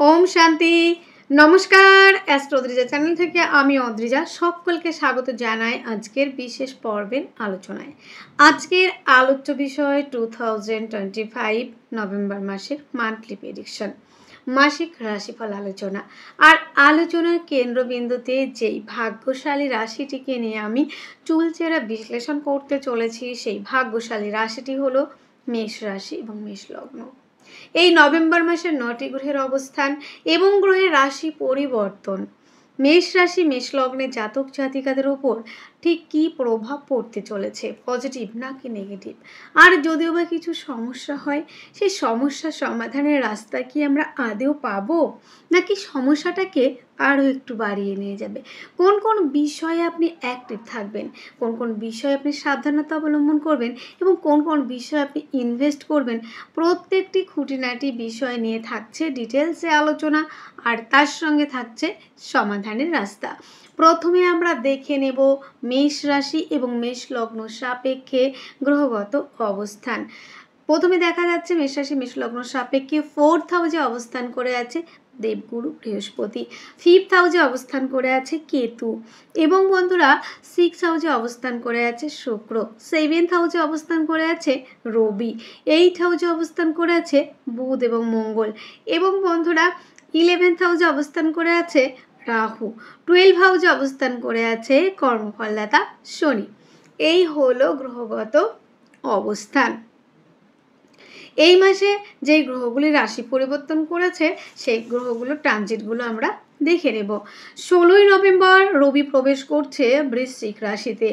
ओम शांति नमस्कार astro Adrija channel থেকে আমি অদ্রিজা সকলকে স্বাগত জানাই আজকের বিশেষ পর্বের আলোচনায়। আজকের আলোচ্য বিষয় 2025 নভেম্বর মাসের মান্থলি প্রেডিকশন মাসিক রাশিফল আলোচনা। আর আলোচনার কেন্দ্রবিন্দুতে যেই ভাগ্যশালী রাশিটিকে নিয়ে আমি চুলচেরা বিশ্লেষণ করতে চলেছি সেই ভাগ্যশালী রাশিটি হলো মেষ রাশি এবং মেষ লগ্ন। এই নভেম্বর মাসের 9টি গ্রহের অবস্থান এবং গ্রহের রাশি পরিবর্তন মেষ রাশি মেষ লগ্নের জাতক জাতিকাদের উপর ঠিক কী প্রভাব পড়তে চলেছে, পজিটিভ নাকি নেগেটিভ, আর যদিও বা কিছু সমস্যা হয় সেই সমস্যার সমাধানের রাস্তা কি আমরা আদেও পাবো নাকি সমস্যাটাকে আরও একটু বাড়িয়ে নিয়ে যাবে, কোন কোন বিষয়ে আপনি অ্যাক্টিভ থাকবেন, কোন কোন বিষয়ে আপনি সাবধানতা অবলম্বন করবেন এবং কোন কোন বিষয়ে আপনি ইনভেস্ট করবেন, প্রত্যেকটি খুঁটিনাটি বিষয় নিয়ে থাকছে ডিটেলসে আলোচনা আর তার সঙ্গে থাকছে সমাধানের রাস্তা। প্রথমে আমরা দেখে নেব মেষ রাশি এবং মেষ লগ্ন সাপেক্ষে গ্রহগত অবস্থান। প্রথমে দেখা যাচ্ছে মেষ রাশি মেষ লগ্ন সাপেক্ষে 4th হাউসে অবস্থান করে আছে দেবগুরু বৃহস্পতি, 5th হাউসে অবস্থান করে আছে কেতু এবং বন্ধুরা 6th হাউসে অবস্থান করে আছে শুক্র, 7th হাউসে অবস্থান করে আছে রবি, 8th হাউসে অবস্থান করে আছে বুধ এবং মঙ্গল এবং বন্ধুরা 11th হাউসে অবস্থান করে আছে রাহু, 12 হাউসে অবস্থান করে আছে কর্মফলদাতা শনি। এই হলো গ্রহগত অবস্থান। এই মাসে যেই গ্রহগুলি রাশি পরিবর্তন করেছে সেই গ্রহগুলোর ট্রানজিটগুলো আমরা দেখে নেব। 16ই নভেম্বর রবি প্রবেশ করছে বৃশ্চিক রাশিতে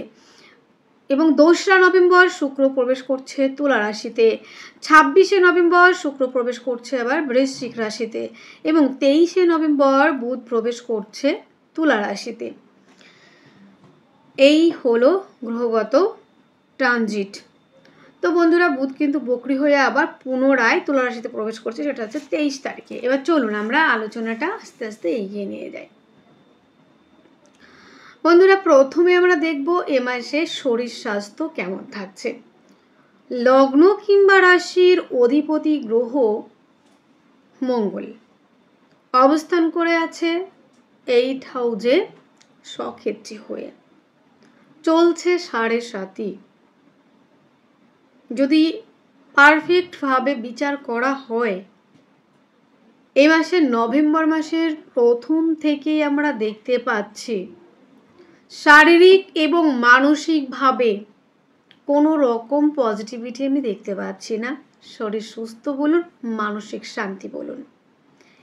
এবং 2রা নভেম্বর শুক্র প্রবেশ করছে তুলা রাশিতে, 26শে নভেম্বর শুক্র প্রবেশ করছে আবার বৃশ্চিক রাশিতে এবং 23শে নভেম্বর বুধ প্রবেশ করছে তুলা রাশিতে। এই হলো গ্রহগত ট্রানজিট। তো বন্ধুরা বুধ কিন্তু বকরি হয়ে আবার পুনরায় তুলা রাশিতে প্রবেশ করছে, সেটা হচ্ছে 23 তারিখে। এবার চলুন আমরা আলোচনাটা আস্তে আস্তে এগিয়ে নিয়ে যাই। বন্ধুরা প্রথমে আমরা দেখব এ মাসে শরীর স্বাস্থ্য কেমন থাকছে। লগ্ন কিংবা রাশির অধিপতি গ্রহ মঙ্গল অবস্থান করে আছে 8th হাউসে স্বক্ষেত্রী হয়ে, চলছে 7.5। যদি পারফেক্টভাবে বিচার করা হয় এই মাসের নভেম্বর মাসের প্রথম থেকেই আমরা দেখতে পাচ্ছি শারীরিক এবং মানসিকভাবে কোনো রকম পজিটিভিটি আমি দেখতে পাচ্ছি না। শরীর সুস্থ বলুন, মানসিক শান্তি বলুন,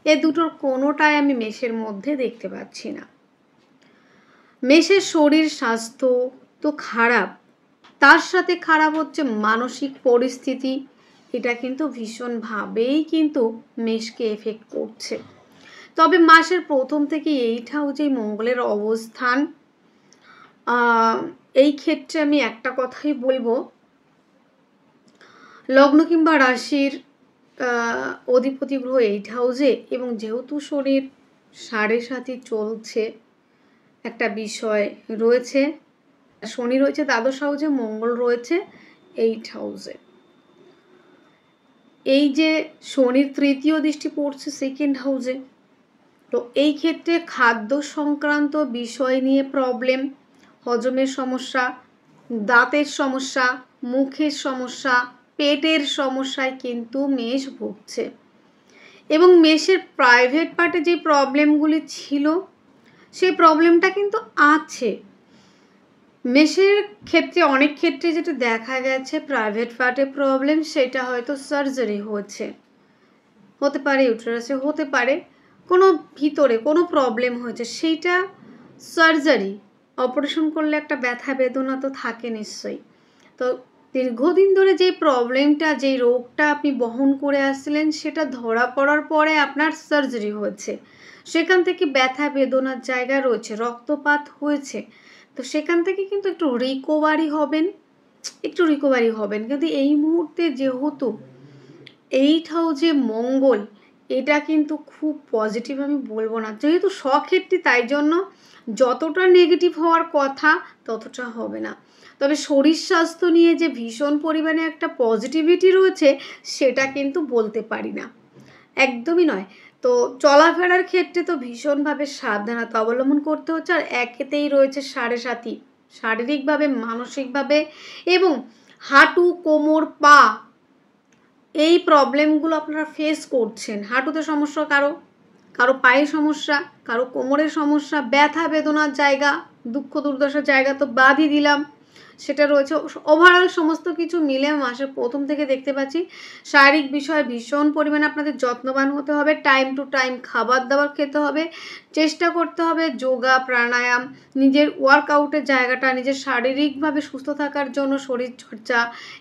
এ দুটোর কোনোটাই আমি মেষের মধ্যে দেখতে পাচ্ছি না। মেষের শরীর স্বাস্থ্য তো খারাপ, তার সাথে খারাপ হচ্ছে মানসিক পরিস্থিতি, এটা কিন্তু ভীষণভাবেই কিন্তু মেষকে এফেক্ট করছে। তবে মাসের প্রথম থেকে 8th হাউসে মঙ্গলের অবস্থান, এই ক্ষেত্রে আমি একটা কথাই বলবো, লগ্ন কিংবা রাশির অধিপতি গ্রহ 8th হাউসে এবং যেহেতু শনির 7.5 চলছে একটা বিষয় রয়েছে, শনি রয়েছে দ্বাদশ হাউসে, মঙ্গল রয়েছে 8th হাউসে। এই যে শনির 3য় দৃষ্টি পড়ছে 2nd হাউসে, তো এই ক্ষেত্রে খাদ্য সংক্রান্ত বিষয় নিয়ে প্রবলেম, হজমের সমস্যা, দাঁতের সমস্যা, মুখের সমস্যা, পেটের সমস্যায় কিন্তু মেষ ভুগছে এবং মেষের প্রাইভেট পার্টে যে প্রবলেমগুলি ছিল সেই প্রবলেমটা কিন্তু আছে। মেষের ক্ষেত্রে অনেক ক্ষেত্রে যেটা দেখা গেছে প্রাইভেট পার্টে প্রবলেম, সেটা হয়তো সার্জারি হতে পারে, ইউটেরাসে হতে পারে, কোনো ভিতরে কোনো প্রবলেম হয়েছে, সেইটা সার্জারি অপারেশন করলে একটা ব্যথা বেদনা তো থাকে নিশ্চয়ই। তো দীর্ঘদিন ধরে যে প্রবলেমটা, যেই রোগটা আপনি বহন করে আসছিলেন সেটা ধরা পড়ার পরে আপনার সার্জারি হয়েছে, সেখান থেকে ব্যথা বেদনার জায়গা রয়েছে, রক্তপাত হয়েছে, তো সেখান থেকে কিন্তু একটু রিকভারি হবেন। কিন্তু এই মুহূর্তে যেহেতু 8th হাউসে মঙ্গল, এটা কিন্তু খুব পজিটিভ আমি বলবো না, যেহেতু স্বক্ষেত্রে তাই জন্য যতটা নেগেটিভ হওয়ার কথা ততটা হবে না। তবে শরীর স্বাস্থ্য নিয়ে যে ভীষণ পরিমাণে একটা পজিটিভিটি রয়েছে সেটা কিন্তু বলতে পারি না, একদমই নয়। তো চলাফেরার ক্ষেত্রে তো ভীষণভাবে সাবধানতা অবলম্বন করতে হচ্ছে। আর একেতেই রয়েছে 7.5, শারীরিকভাবে, মানসিকভাবে এবং হাঁটু, কোমর, পা, এই প্রবলেমগুলো আপনারা ফেস করছেন। হাঁটুতে সমস্যা কারো, কারো পায়ে সমস্যা, কারো কোমরের সমস্যা, ব্যথা বেদনার জায়গা, দুঃখ দুর্দশার জায়গা তো বাদই দিলাম, সেটা রয়েছে। ওভারঅল সমস্ত কিছু মিলে মাসের প্রথম থেকে দেখতে পাচ্ছি শারীরিক বিষয়ে ভীষণ পরিমাণে আপনাদের যত্নবান হতে হবে। টাইম টু টাইম খাবার দাবার খেতে হবে, চেষ্টা করতে হবে যোগা, প্রাণায়াম, নিজের ওয়ার্কআউটের জায়গাটা, নিজের শারীরিকভাবে সুস্থ থাকার জন্য শরীরচর্চা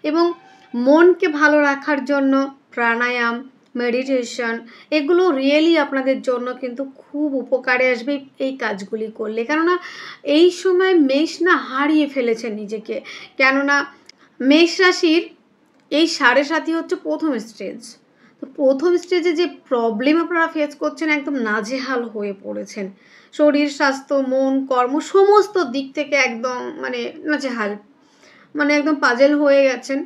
এবং মনকে ভালো রাখার জন্য প্রাণায়াম, মেডিটেশন, এগুলো রিয়েলি আপনাদের জন্য কিন্তু খুব উপকারে আসবে এই কাজগুলি করলে। কেননা এই সময় মেষ না হারিয়ে ফেলেছে নিজেকে, কেননা মেষ রাশির এই 7.5 হচ্ছে প্রথম স্টেজ। তো প্রথম স্টেজে যে প্রবলেম আপনারা ফেস করছেন, একদম নাজেহাল হয়ে পড়েছেন। শরীর, স্বাস্থ্য, মন, কর্ম সমস্ত দিক থেকে একদম নাজেহাল, একদম পাজেল হয়ে গেছেন।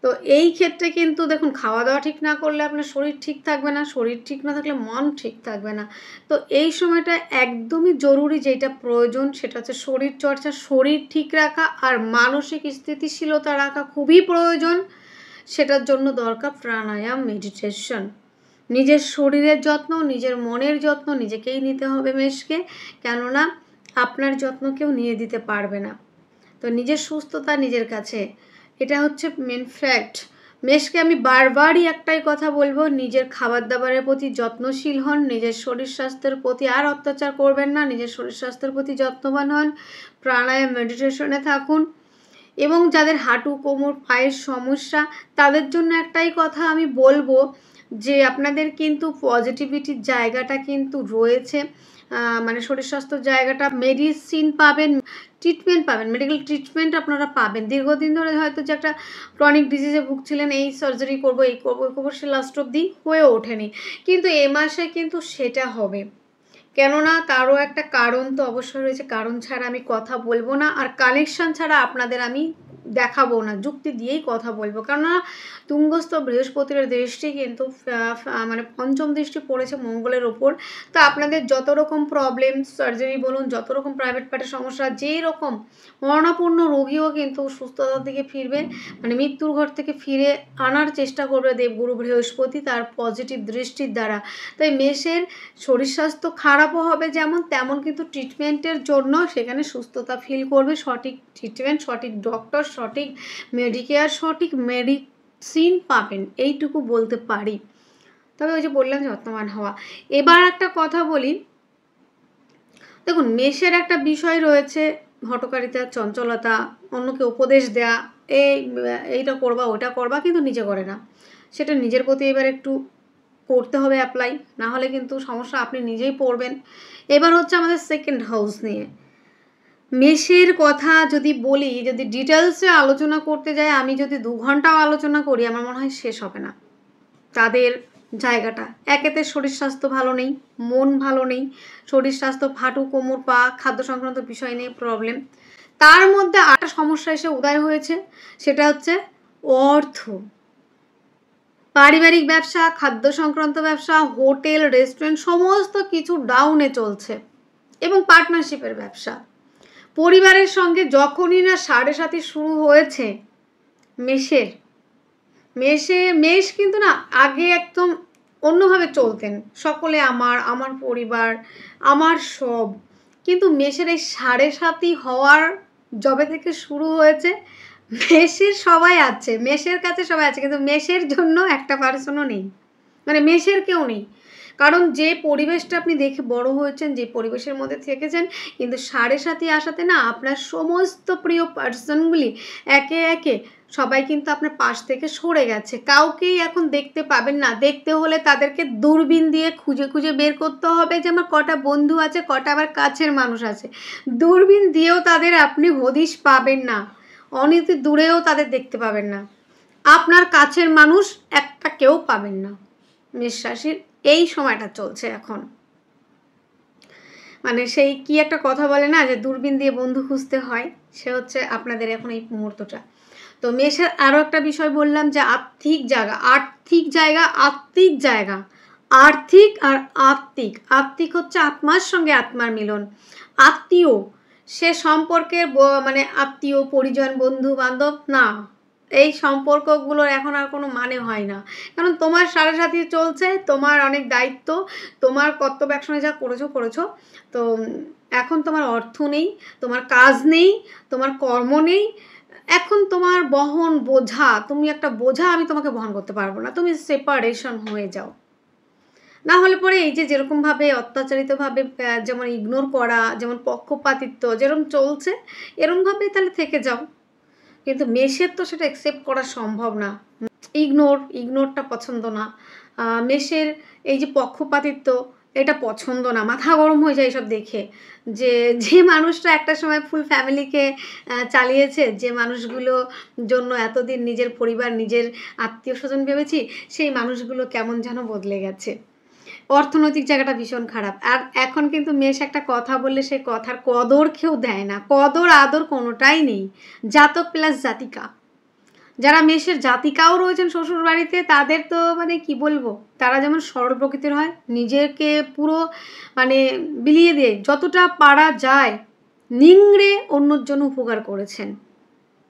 তো এই ক্ষেত্রে কিন্তু দেখুন, খাওয়া দাওয়া ঠিক না করলে আপনার শরীর ঠিক থাকবে না, শরীর ঠিক না থাকলে মন ঠিক থাকবে না। তো এই সময়টা একদমই জরুরি, যেটা প্রয়োজন সেটা হচ্ছে শরীর চর্চা, শরীর ঠিক রাখা আর মানসিক স্থিতিশীলতা রাখা খুবই প্রয়োজন। সেটার জন্য দরকার প্রাণায়াম, মেডিটেশন। নিজের শরীরের যত্ন, নিজের মনের যত্ন নিজেকেই নিতে হবে মেষকে, কেননা আপনার যত্ন কেউ নিয়ে দিতে পারবে না। তো নিজের সুস্থতা নিজের কাছে, এটা হচ্ছে মেন ফ্যাক্ট। মেষকে আমি বারবারই একটাই কথা বলবো, নিজের খাবার দাবারের প্রতি যত্নশীল হন, নিজের শরীর স্বাস্থ্যের প্রতি আর অত্যাচার করবেন না, নিজের শরীর স্বাস্থ্যের প্রতি যত্নবান হন, প্রাণায়াম, মেডিটেশনে থাকুন। এবং যাদের হাঁটু, কোমর, পায়ের সমস্যা, তাদের জন্য একটাই কথা আমি বলবো যে আপনাদের কিন্তু পজিটিভিটির জায়গাটা কিন্তু রয়েছে। শরীর স্বাস্থ্যর জায়গাটা, মেডিসিন পাবেন, ট্রিটমেন্ট পাবেন, মেডিকেল ট্রিটমেন্ট আপনারা পাবেন। দীর্ঘদিন ধরে হয়তো যে একটা ক্রনিক ডিজিজে ভুগছিলেন, এই সার্জারি করবো, এই করবো, ওই করবো, সে লাস্ট অবধি হয়ে ওঠেনি, কিন্তু এ মাসে কিন্তু সেটা হবে। কেননা তারও একটা কারণ তো অবশ্যই রয়েছে, কারণ ছাড়া আমি কথা বলবো না, আর কানেকশান ছাড়া আপনাদের আমি দেখাবো না, যুক্তি দিয়েই কথা বলবো। কেননা তুঙ্গস্থ বৃহস্পতির দৃষ্টি কিন্তু পঞ্চম দৃষ্টি পড়েছে মঙ্গলের ওপর। তো আপনাদের যত রকম প্রবলেম, সার্জারি বলুন, যত রকম প্রাইভেট পার্টের সমস্যা, যেই রকম মরণাপন্ন রোগীও কিন্তু সুস্থতার দিকে ফিরবে, মৃত্যুর ঘর থেকে ফিরে আনার চেষ্টা করবে দেবগুরু বৃহস্পতি তার পজিটিভ দৃষ্টির দ্বারা। তাই মেষের শরীর স্বাস্থ্য খারাপও হবে যেমন, তেমন কিন্তু ট্রিটমেন্টের জন্য সেখানে সুস্থতা ফিল করবে। সঠিক ট্রিটমেন্ট, সঠিক ডক্টর, সঠিক মেডিকেয়ার, সঠিক মেডিসিন পাবেন, এইটুকু বলতে পারি। তবে ওই যে বললাম যত্নবান হওয়া। এবার একটা কথা বলি, দেখুন মেষের একটা বিষয় রয়েছে হঠকারিতা, চঞ্চলতা, অন্যকে উপদেশ দেয়া, এইটা করবা, ওটা করবা, কিন্তু নিজে করে না। সেটা নিজের প্রতি এবার একটু করতে হবে অ্যাপ্লাই, না হলে কিন্তু সমস্যা আপনি নিজেই পড়বেন। এবার হচ্ছে আমাদের সেকেন্ড হাউস নিয়ে মেষের কথা যদি বলি, যদি ডিটেলসে আলোচনা করতে যাই, আমি যদি 2 ঘন্টাও আলোচনা করি আমার মনে হয় শেষ হবে না। তাদের জায়গাটা, একেতে শরীর স্বাস্থ্য ভালো নেই, মন ভালো নেই, শরীর স্বাস্থ্য, হাঁটু, কোমর, পা, খাদ্য সংক্রান্ত বিষয় নিয়ে প্রবলেম। তার মধ্যে আরেকটা সমস্যা এসে উদয় হয়েছে, সেটা হচ্ছে অর্থ। পারিবারিক ব্যবসা, খাদ্য সংক্রান্ত ব্যবসা, হোটেল, রেস্টুরেন্ট সমস্ত কিছু ডাউনে চলছে, এবং পার্টনারশিপের ব্যবসা। পরিবারের সঙ্গে যখনই না 7.5 শুরু হয়েছে মেষ কিন্তু না আগে একদম অন্যভাবে চলতেন, সকলে আমার পরিবার, আমার সব। কিন্তু মেষের এই 7.5 হওয়ার যবে থেকে শুরু হয়েছে, মেষের সবাই আছে, মেষের কাছে সবাই আছে, কিন্তু মেষের জন্য একটা পার্সনও নেই, মেষের কেউ নেই। কারণ যে পরিবেশটা আপনি দেখে বড় হয়েছেন, যে পরিবেশের মধ্যে থেকেছেন, কিন্তু 7.5 আসাতে না আপনার সমস্ত প্রিয় পার্সনগুলি একে একে সবাই কিন্তু আপনার পাশ থেকে সরে গেছে। কাউকেই এখন দেখতে পাবেন না। দেখতে হলে তাদেরকে দূরবীন দিয়ে খুঁজে খুঁজে বের করতে হবে যে আমার কটা বন্ধু আছে, কটা আবার কাছের মানুষ আছে। দূরবীন দিয়েও তাদের আপনি হদিশ পাবেন না, অনতি দূরেও তাদের দেখতে পাবেন না, আপনার কাছের মানুষ একটা কেউ পাবেন না। মেষ রাশির এই সময়টা চলছে এখন, সেই কি একটা কথা বলে না যে দূরবীন দিয়ে বন্ধু খুঁজতে হয়, সে হচ্ছে আপনাদের এখন এই মুহূর্তটা। তো মেষের আরও একটা বিষয় বললাম যে আর্থিক জায়গা, আর্থিক আর আত্মিক, আত্মিক হচ্ছে আত্মার সঙ্গে আত্মার মিলন, আত্মীয় সে সম্পর্কের মানে আত্মীয় পরিজন বন্ধু বান্ধব না, এই সম্পর্কগুলোর এখন আর কোনো মানে হয় না, কারণ তোমার সাথে সাথে চলছে, তোমার অনেক দায়িত্ব, তোমার কর্তব্য একসঙ্গে যা করেছো, তো এখন তোমার অর্থ নেই, তোমার কাজ নেই, তোমার কর্ম নেই, এখন তোমার বহন বোঝা, তুমি একটা বোঝা, আমি তোমাকে বহন করতে পারবো না, তুমি সেপারেশন হয়ে যাও। না হলে পরে এই যে যেরকমভাবে অত্যাচারিতভাবে যেমন ইগনোর করা, যেমন পক্ষপাতিত্ব যেরকম চলছে, এরমভাবেই তাহলে থেকে যাও। কিন্তু মেষের তো সেটা অ্যাকসেপ্ট করা সম্ভব না, ইগনোরটা পছন্দ না, মেষের এই যে পক্ষপাতিত্ব এটা পছন্দ না, মাথা গরম হয়ে যায় এসব দেখে, যে মানুষটা একটা সময় ফুল ফ্যামিলিকে চালিয়েছে, যে মানুষগুলো জন্য এতদিন নিজের পরিবার নিজের আত্মীয় স্বজন ভেবেছি, সেই মানুষগুলো কেমন যেন বদলে গেছে, অর্থনৈতিক জায়গাটা ভীষণ খারাপ। আর এখন কিন্তু মেষ একটা কথা বললে সেই কথার কদর কেউ দেয় না, কদর আদর কোনোটাই নেই। জাতক প্লাস জাতিকা, যারা মেষের জাতিকাও রয়েছেন শ্বশুর বাড়িতে, তাদের তো মানে কি বলবো, তারা যেমন সরল প্রকৃতির হয়, নিজেকে পুরো মানে বিলিয়ে দিয়ে যতটা পারা যায় নিংড়ে অন্যর জন্য উপকার করেছেন,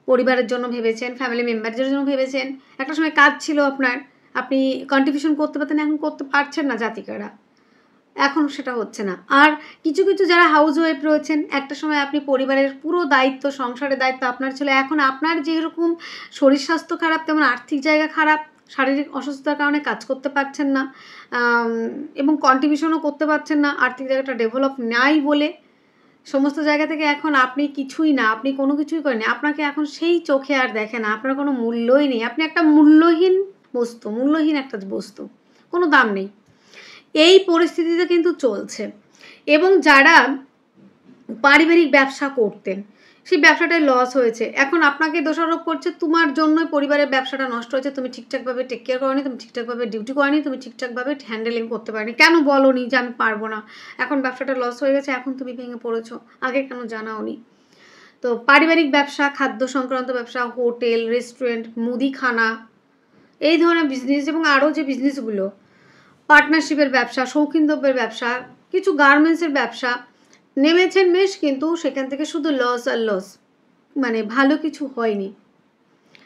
পরিবারের জন্য ভেবেছেন, ফ্যামিলি মেম্বারদের জন্য ভেবেছেন, একটা সময় কাজ ছিল আপনার, আপনি কন্ট্রিবিউশন করতে পারতেন, এখন করতে পারছেন না জাতিকারা, এখন সেটা হচ্ছে না। আর কিছু কিছু যারা হাউস ওয়াইফ রয়েছেন, একটা সময় আপনি পরিবারের পুরো দায়িত্ব, সংসারের দায়িত্ব আপনার ছিল, এখন আপনার যেরকম শরীর স্বাস্থ্য খারাপ, তেমন আর্থিক জায়গা খারাপ, শারীরিক অসুস্থতার কারণে কাজ করতে পারছেন না, এবং কন্ট্রিবিউশনও করতে পারছেন না, আর্থিক জায়গাটা ডেভেলপ নাই বলে সমস্ত জায়গা থেকে এখন আপনি কিছুই না, আপনি কোনো কিছুই করেন, আপনাকে এখন সেই চোখে আর দেখে না, আপনার কোনো মূল্যই নেই, আপনি একটা মূল্যহীন বস্তু, মূল্যহীন একটা বস্তু, কোনো দাম নেই, এই পরিস্থিতিতে কিন্তু চলছে। এবং যারা পারিবারিক ব্যবসা করতেন, সেই ব্যবসাটায় লস হয়েছে, এখন আপনাকে দোষারোপ করছে, তোমার জন্যই পরিবারের ব্যবসাটা নষ্ট হয়েছে, তুমি ঠিকঠাকভাবে টেক কেয়ার করোনি, তুমি ঠিকঠাকভাবে ডিউটি করোনি, তুমি ঠিকঠাকভাবে হ্যান্ডেলিং করতে পারোনি, কেন বলোনি যে আমি পারবো না, এখন ব্যবসাটা লস হয়ে গেছে, এখন তুমি ভেঙে পড়েছো, আগে কেন জানাওনি। তো পারিবারিক ব্যবসা, খাদ্য সংক্রান্ত ব্যবসা, হোটেল রেস্টুরেন্ট, মুদিখানা, এই ধরনের বিজনেস, এবং আরও যে বিজনেসগুলো, পার্টনারশিপের ব্যবসা, শৌখিন দ্রব্যের ব্যবসা, কিছু গার্মেন্টসের ব্যবসা নেমেছেন মেষ, কিন্তু সেখান থেকে শুধু লস আর লস, মানে ভালো কিছু হয়নি।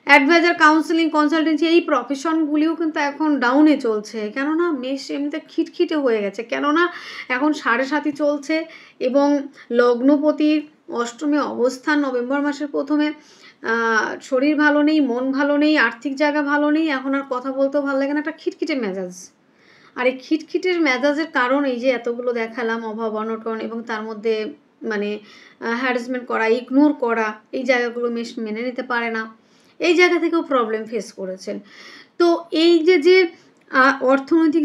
অ্যাডভাইজার, কাউন্সেলিং, কনসালটেন্সি, এই প্রফেশনগুলিও কিন্তু এখন ডাউনে চলছে, কেননা মেষ এমনিতে খিটখিটে হয়ে গেছে, কেননা এখন 7.5 চলছে, এবং লগ্নপতির অষ্টমে অবস্থান, নভেম্বর মাসের প্রথমে, শরীর ভালো নেই, মন ভালো নেই, আর্থিক জায়গা ভালো নেই, এখন আর কথা বলতেও ভালো লাগে না, একটা খিটখিটে মেজাজ। আর এই খিটখিটের মেজাজের কারণ এই যে এতগুলো দেখালাম, অভাব অনটন, এবং তার মধ্যে মানে হ্যারাসমেন্ট করা, ইগনোর করা, এই জায়গাগুলো মেষ মেনে নিতে পারে না, এই জায়গা থেকেও প্রবলেম ফেস করেছেন। তো এই যে অর্থনৈতিক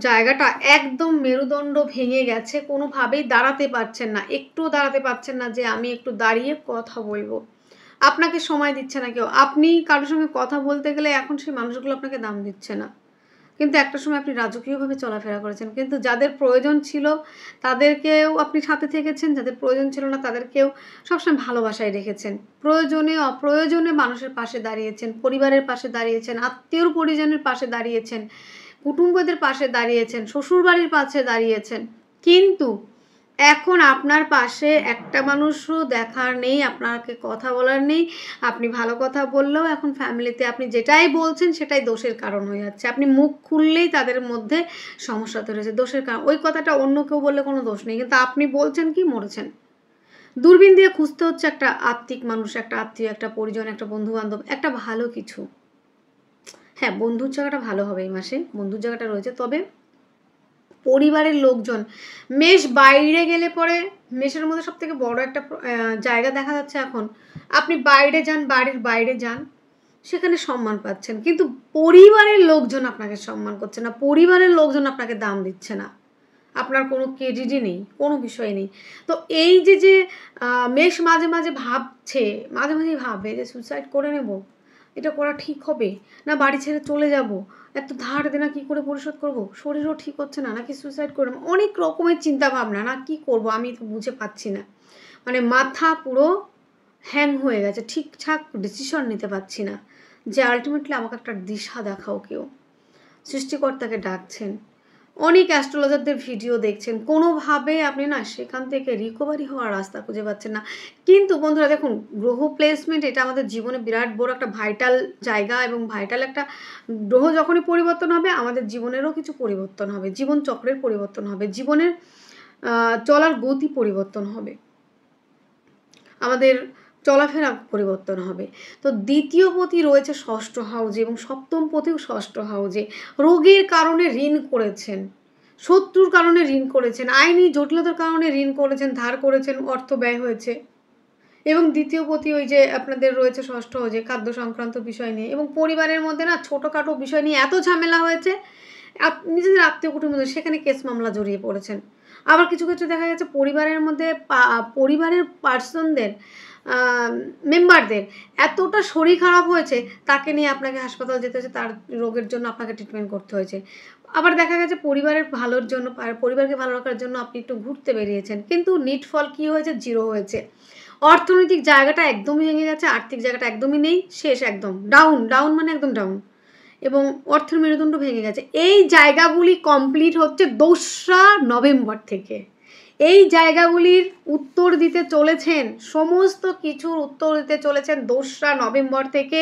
জায়গাটা একদম মেরুদণ্ড ভেঙে গেছে, কোনোভাবেই দাঁড়াতে পারছেন না, একটুও দাঁড়াতে পারছেন না যে আমি একটু দাঁড়িয়ে কথা বলবো, আপনাকে সময় দিচ্ছে না কেউ, আপনি কারোর সঙ্গে কথা বলতে গেলে এখন সেই মানুষগুলো আপনাকে দাম দিচ্ছে না, কিন্তু একটা সময় আপনি রাজকীয়ভাবে চলাফেরা করেছেন, কিন্তু যাদের প্রয়োজন ছিল তাদেরকেও আপনি সাথে থেকেছেন, যাদের প্রয়োজন ছিল না তাদেরকেও সবসময় ভালোবাসায় রেখেছেন, প্রয়োজনে অপ্রয়োজনে মানুষের পাশে দাঁড়িয়েছেন, পরিবারের পাশে দাঁড়িয়েছেন, আত্মীয় পরিজনের পাশে দাঁড়িয়েছেন, কুটুম্বদের পাশে দাঁড়িয়েছেন, শ্বশুরবাড়ির পাশে দাঁড়িয়েছেন, কিন্তু এখন আপনার পাশে একটা মানুষও দেখার নেই, আপনাকে কথা বলার নেই, আপনি ভালো কথা বললেও এখন ফ্যামিলিতে আপনি যেটাই বলছেন সেটাই দোষের কারণ হয়ে যাচ্ছে, আপনি মুখ খুললেই তাদের মধ্যে সমস্যা ধরেছে, দোষের কারণ, ওই কথাটা অন্য কেউ বললে কোনো দোষ নেই, কিন্তু আপনি বলছেন কি মরেছেন, দূরবীন দিয়ে খুঁজতে হচ্ছে একটা আত্মিক মানুষ, একটা আত্মীয়, একটা পরিজন, একটা বন্ধু বান্ধব, একটা ভালো কিছু। হ্যাঁ, বন্ধুর জায়গাটা ভালো হবে, এই মাসে বন্ধুর জায়গাটা রয়েছে, তবে পরিবারের লোকজন, মেষ বাইরে গেলে পরে, মেষের মধ্যে সব থেকে বড় একটা জায়গা দেখা যাচ্ছে এখন, আপনি বাইরে যান, বাড়ির বাইরে যান, সেখানে সম্মান পাচ্ছেন, কিন্তু পরিবারের লোকজন আপনাকে সম্মান করছে না, পরিবারের লোকজন আপনাকে দাম দিচ্ছে না, আপনার কোনো ক্রেডিটই নেই, কোনো বিষয় নেই। তো এই যে মেষ মাঝে মাঝে ভাবছে, মাঝে মাঝেই ভাবে যে সুইসাইড করে নেব, এটা করা ঠিক হবে না, বাড়ি ছেড়ে চলে যাব, এত ধার দেনা কী করে পরিশোধ করব, শরীরও ঠিক হচ্ছে না, নাকি সুইসাইড করে, অনেক রকমের চিন্তা ভাবনা, না কি করব আমি তো বুঝে পাচ্ছি না, মানে মাথা পুরো হ্যাং হয়ে গেছে, ঠিকঠাক ডিসিশন নিতে পারছি না, যে আলটিমেটলি আমাকে একটা দিশা দেখাও কেউ, সৃষ্টিকর্তাকে ডাকছেন, অনেক অ্যাস্ট্রোলজারদের ভিডিও দেখছেন, কোনোভাবে আপনি না সেখান থেকে রিকভারি হওয়ার রাস্তা খুঁজে পাচ্ছেন না। কিন্তু বন্ধুরা দেখুন, গ্রহ প্লেসমেন্ট এটা আমাদের জীবনে বিরাট বড় একটা ভাইটাল জায়গা, এবং ভাইটাল একটা গ্রহ যখনই পরিবর্তন হবে আমাদের জীবনেরও কিছু পরিবর্তন হবে, জীবন চক্রের পরিবর্তন হবে, জীবনের চলার গতি পরিবর্তন হবে, আমাদের চলাফেরা পরিবর্তন হবে। তো দ্বিতীয় পতি রয়েছে ষষ্ঠ হাউজে এবং সপ্তম পতিও ষষ্ঠ হাউজে। রোগের কারণে ঋণ করেছেন, শত্রুর কারণে ঋণ করেছেন, আইনি জটিলতার কারণে ঋণ করেছেন, ধার করেছেন, অর্থ ব্যয় হয়েছে। এবং দ্বিতীয় পতি ওই যে আপনাদের রয়েছে ষষ্ঠ হাউজে, খাদ্য সংক্রান্ত বিষয় নিয়ে, এবং পরিবারের মধ্যে না ছোটোখাটো বিষয় নিয়ে এত ঝামেলা হয়েছে, নিজেদের আত্মীয় কুটুম্বদের সেখানে কেস মামলা জড়িয়ে পড়েছেন। আবার কিছু ক্ষেত্রে দেখা গেছে পরিবারের মধ্যে পরিবারের পার্সনদের মেম্বারদের এতটা শরীর খারাপ হয়েছে, তাকে নিয়ে আপনাকে হাসপাতাল যেতে হয়েছে, তার রোগের জন্য আপনাকে ট্রিটমেন্ট করতে হয়েছে। আবার দেখা গেছে পরিবারের ভালোর জন্য, পরিবারকে ভালো রাখার জন্য আপনি একটু ঘুরতে বেরিয়েছেন, কিন্তু নিট ফল কী হয়েছে? জিরো হয়েছে। অর্থনৈতিক জায়গাটা একদমই ভেঙে গেছে, আর্থিক জায়গাটা একদমই নেই, শেষ, একদম ডাউন, ডাউন মানে একদম ডাউন, এবং অর্থের মেরুদণ্ড ভেঙে গেছে। এই জায়গাগুলি কমপ্লিট হচ্ছে 2রা নভেম্বর থেকে। এই জায়গাগুলির উত্তর দিতে চলেছেন, সমস্ত কিছুর উত্তর দিতে চলেছেন 2রা নভেম্বর থেকে।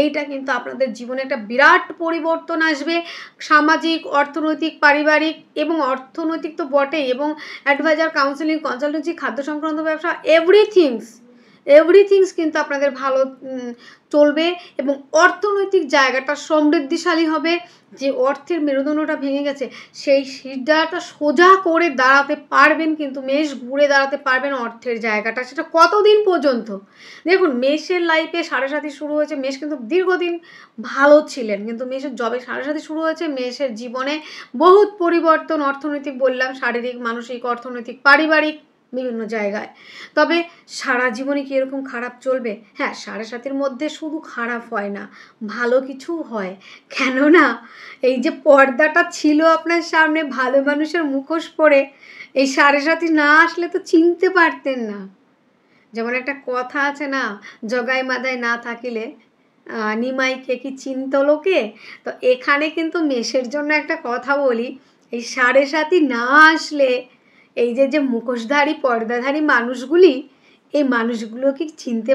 এইটা কিন্তু আপনাদের জীবনে একটা বিরাট পরিবর্তন আসবে, সামাজিক, অর্থনৈতিক, পারিবারিক, এবং অর্থনৈতিক তো বটেই, এবং অ্যাডভাইজার, কাউন্সেলিং, কনসালটেন্সি, খাদ্য সংক্রান্ত ব্যবসা, এভরিথিংস কিন্তু আপনাদের ভালো চলবে, এবং অর্থনৈতিক জায়গাটা সমৃদ্ধিশালী হবে। যে অর্থের মেরুদণ্ডটা ভেঙে গেছে সেই সিদ্ধাটা সোজা করে দাঁড়াতে পারবেন, কিন্তু মেষ ঘুরে দাঁড়াতে পারবেন অর্থের জায়গাটা। সেটা কতদিন পর্যন্ত? দেখুন, মেষের লাইফে 7.5 শুরু হয়েছে, মেষ কিন্তু দীর্ঘদিন ভালো ছিলেন, কিন্তু মেষের জবে 7.5 শুরু হয়েছে, মেষের জীবনে বহুত পরিবর্তন, অর্থনৈতিক বললাম, শারীরিক, মানসিক, অর্থনৈতিক, পারিবারিক, বিভিন্ন জায়গায়। তবে সারা জীবনে কি এরকম খারাপ চলবে? হ্যাঁ, 7.5-এর মধ্যে শুধু খারাপ হয় না, ভালো কিছু হয়। কেননা এই যে পর্দাটা ছিল আপনার সামনে, ভালো মানুষের মুখোশ পরে, এই 7.5 না আসলে তো চিনতে পারতেন না। যেমন একটা কথা আছে না, জগাই মাদায় না থাকিলে নিমাইকে কি চিনত লোকে। তো এখানে কিন্তু মেষের জন্য একটা কথা বলি, এই 7.5 না আসলে এই যে মুখোশধারী, পর্দাধারী মানুষগুলি, এই মানুষগুলো কি চিনতে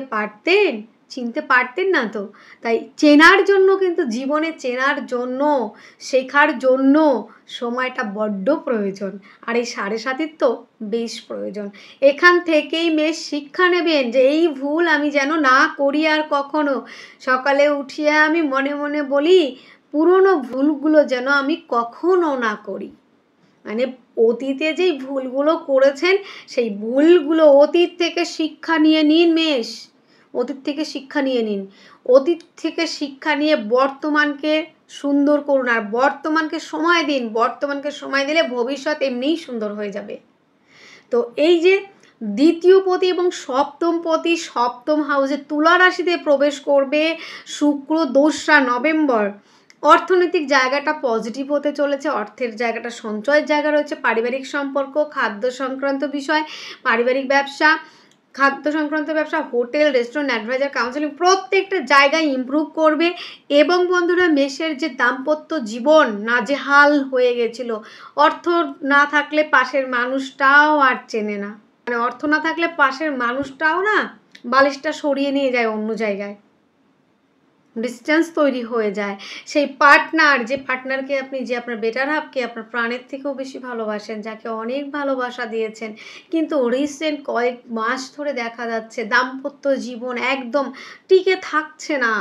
পারতেন না তো। তাই চেনার জন্য কিন্তু, জীবনে চেনার জন্য, শেখার জন্য সময়টা বড্ড প্রয়োজন, আর এই 7.5 তো বেশ প্রয়োজন। এখান থেকেই মেষ শিক্ষা নেবেন যে এই ভুল আমি যেন না করি আর কখনো। সকালে উঠিয়ে আমি মনে মনে বলি, পুরনো ভুলগুলো যেন আমি কখনো না করি। মানে অতীতে যেই ভুলগুলো করেছেন, সেই ভুলগুলো অতীত থেকে শিক্ষা নিয়ে নিন মেষ, অতীত থেকে শিক্ষা নিয়ে নিন। অতীত থেকে শিক্ষা নিয়ে বর্তমানকে সুন্দর করুন, আর বর্তমানকে সময় দিন। বর্তমানকে সময় দিলে ভবিষ্যৎ এমনিই সুন্দর হয়ে যাবে। তো এই যে দ্বিতীয় পতি এবং সপ্তম পতি সপ্তম হাউসে তুলা রাশিতে প্রবেশ করবে শুক্র 2রা নভেম্বর। অর্থনৈতিক জায়গাটা পজিটিভ হতে চলেছে, অর্থের জায়গাটা সঞ্চয়ের জায়গা রয়েছে, পারিবারিক সম্পর্ক, খাদ্য সংক্রান্ত বিষয়, পারিবারিক ব্যবসা, খাদ্য সংক্রান্ত ব্যবসা, হোটেল, রেস্টুরেন্ট, অ্যাডভাইজার, কাউন্সেলিং, প্রত্যেকটা জায়গায় ইমপ্রুভ করবে। এবং বন্ধুরা, মেষের যে দাম্পত্য জীবন নাজেহাল হয়ে গেছিল, অর্থ না থাকলে পাশের মানুষটাও আর চেনে না, মানে অর্থ না থাকলে পাশের মানুষটাও না বালিশটা সরিয়ে নিয়ে যায় অন্য জায়গায়, ডিস্টেন্স তৈরি হয়ে যায়। সেই পার্টনার, যে পার্টনারকে আপনি, যে আপনার বেটার হাফকে আপনার প্রাণের থেকেও বেশি ভালোবাসেন, যাকে অনেক ভালোবাসা দিয়েছেন, কিন্তু রিসেন্ট কয়েক মাস ধরে দেখা যাচ্ছে দাম্পত্য জীবন একদম টিকে থাকছে না,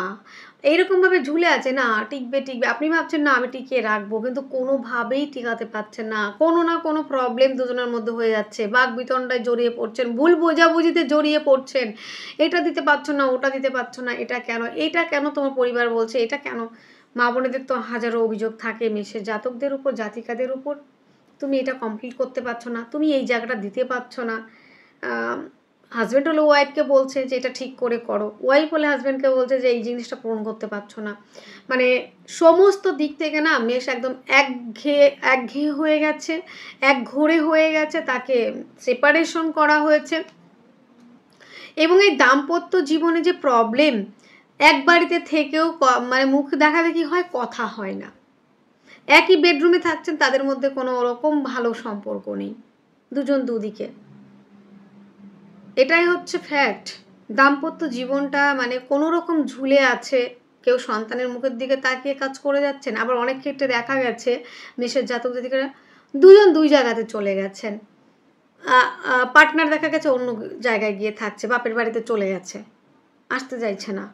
এইরকমভাবে ঝুলে আছে, না টিকবে। আপনি ভাবছেন না আমি টিকিয়ে রাখবো, কিন্তু কোনোভাবেই টিকাতে পারছেন না, কোনো না কোনো প্রবলেম দুজনের মধ্যে হয়ে যাচ্ছে, বাক বিতণ্ডায় জড়িয়ে পড়ছেন, ভুল বোঝাবুঝিতে জড়িয়ে পড়ছেন, এটা দিতে পারছো না, ওটা দিতে পারছো না, এটা কেন তোমার পরিবার বলছে, এটা কেন। মা বোনেদের তো হাজারো অভিযোগ থাকে মেষের জাতকদের উপর, জাতিকাদের উপর, তুমি এটা কমপ্লিট করতে পারছো না, তুমি এই জায়গাটা দিতে পারছো না। হাজব্যান্ড হলে ওয়াইফকে বলছে যে এটা ঠিক করে করো, ওয়াইফ হলে হাজব্যান্ডকে বলছে যে এই জিনিসটা পূরণ করতে পারছো না। মানে সমস্ত দিক থেকে না মেষ একদম একঘেয়ে হয়ে গেছে, একঘরে হয়ে গেছে, তাকে সেপারেশন করা হয়েছে। এবং এই দাম্পত্য জীবনে যে প্রবলেম, এক বাড়িতে থেকেও মানে মুখ দেখাদেখি হয়, কথা হয় না, একই বেডরুমে থাকছেন, তাদের মধ্যে কোনো রকম ভালো সম্পর্ক নেই, দুজন দুদিকে। এটাই হচ্ছে ফ্যাক্ট। দাম্পত্য জীবনটা মানে কোনো রকম ঝুলে আছে, কেউ সন্তানের মুখের দিকে তাকিয়ে কাজ করে যাচ্ছেন। আবার অনেক ক্ষেত্রে দেখা গেছে মেষের জাতক জাতিকারা দুজন দুই জায়গাতে চলে গেছেন, পার্টনার দেখা গেছে অন্য জায়গায় গিয়ে থাকছে, বাপের বাড়িতে চলে গেছে, আসতে চাইছে না।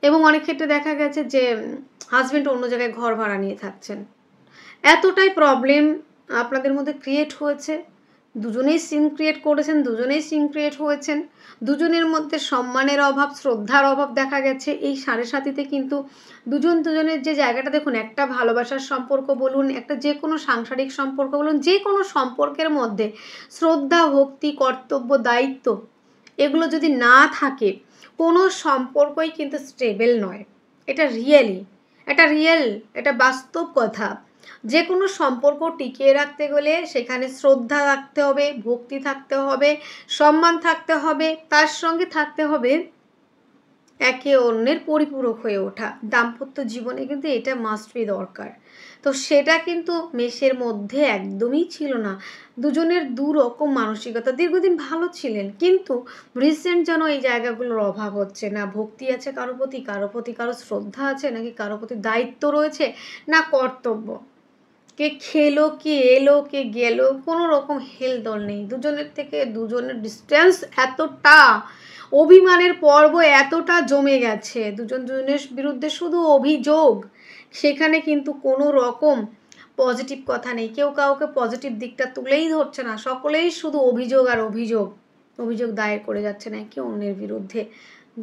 এবং অনেক ক্ষেত্রে দেখা গেছে যে হাজব্যান্ড অন্য জায়গায় ঘর ভাড়া নিয়ে থাকছেন। এতটাই প্রবলেম আপনাদের মধ্যে ক্রিয়েট হয়েছে, দুজনেই সিন ক্রিয়েট করেছেন, দুজনেই সিন ক্রিয়েট হয়েছেন, দুজনের মধ্যে সম্মানের অভাব, শ্রদ্ধার অভাব দেখা গেছে। এই 7.5 কিন্তু দুজনের যে জায়গাটা দেখুন, একটা ভালোবাসার সম্পর্ক বলুন, একটা যে কোনো সাংসারিক সম্পর্ক বলুন, যে কোনো সম্পর্কের মধ্যে শ্রদ্ধা, ভক্তি, কর্তব্য, দায়িত্ব এগুলো যদি না থাকে, কোনো সম্পর্কই কিন্তু স্টেবল নয়। এটা এটা বাস্তব কথা। যে কোনো সম্পর্ক টিকিয়ে রাখতে গেলে সেখানে শ্রদ্ধা রাখতে হবে, ভক্তি থাকতে হবে, সম্মান থাকতে হবে, তার সঙ্গে থাকতে হবে একে অন্যের পরিপূরক হয়ে ওঠা। দাম্পত্য জীবনে কিন্তু এটা মাস্ট বি দরকার। তো সেটা কিন্তু মেষের মধ্যে একদমই ছিল না। দুজনের দুরকম মানসিকতা, দীর্ঘদিন ভালো ছিলেন, কিন্তু রিসেন্ট যেন এই জায়গাগুলোর অভাব হচ্ছে। না ভক্তি আছে কারো প্রতি কারো শ্রদ্ধা আছে, নাকি কারো প্রতি দায়িত্ব রয়েছে, না কর্তব্য। কে খেলো, কে এলো, কে গেল, কোনো রকম হেলদোল নেই। দুজনের থেকে দুজনের ডিস্টেন্স এতটা, অভিমানের পর্ব এতটা জমে গেছে, দুজনের বিরুদ্ধে শুধু অভিযোগ। সেখানে কিন্তু কোনো রকম পজিটিভ কথা নেই, কেউ কাউকে পজিটিভ দিকটা তুলেই ধরছে না, সকলেই শুধু অভিযোগ আর অভিযোগ দায়ের করে যাচ্ছে না একে অন্যের বিরুদ্ধে।